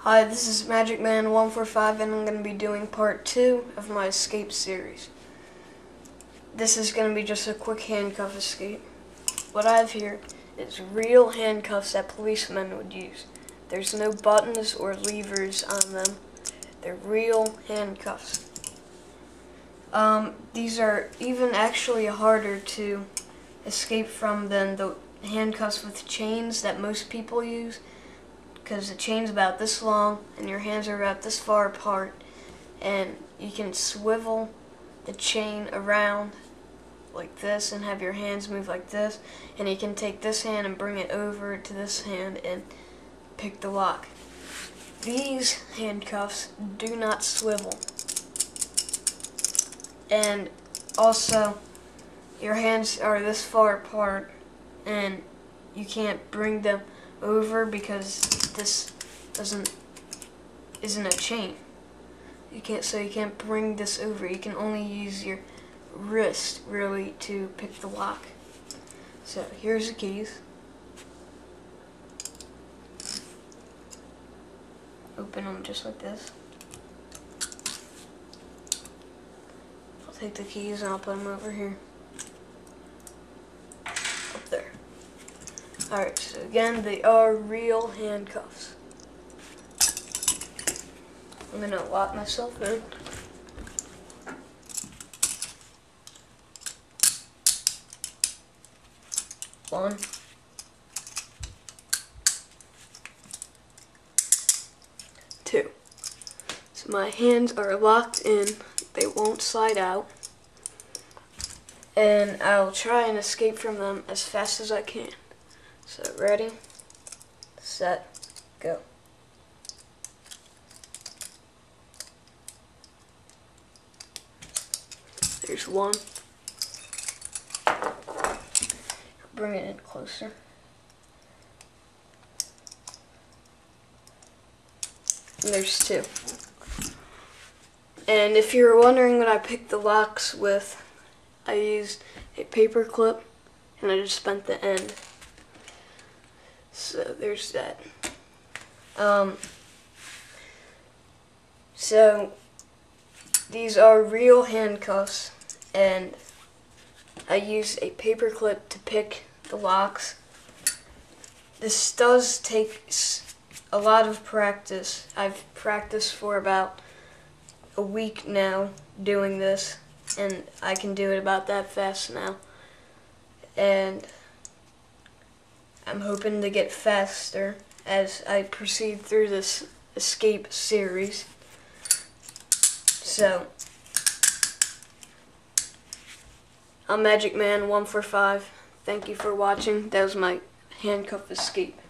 Hi, this is Magic Man 145 and I'm going to be doing part 2 of my escape series. This is going to be just a quick handcuff escape. What I have here is real handcuffs that policemen would use. There's no buttons or levers on them. They're real handcuffs. These are even actually harder to escape from than the handcuffs with chains that most people use, because the chain's about this long and your hands are about this far apart, and you can swivel the chain around like this and have your hands move like this, and you can take this hand and bring it over to this hand and pick the lock. These handcuffs do not swivel, and also your hands are this far apart and you can't bring them over because this isn't a chain. You can't bring this over. You can only use your wrist really to pick the lock. So here's the keys. Open them just like this. I'll take the keys and I'll put them over here. Up there. Alright, so again, they are real handcuffs. I'm going to lock myself in. One. Two. So my hands are locked in. They won't slide out. And I'll try and escape from them as fast as I can. So ready, set, go. There's one. Bring it in closer. And there's two. And if you're wondering what I picked the locks with, I used a paper clip and I just bent the end. So there's that. So these are real handcuffs, and I use a paper clip to pick the locks. This does take a lot of practice. I've practiced for about a week now doing this, and I can do it about that fast now. And I'm hoping to get faster as I proceed through this escape series. So, I'm Magic Man 145. Thank you for watching. That was my handcuff escape.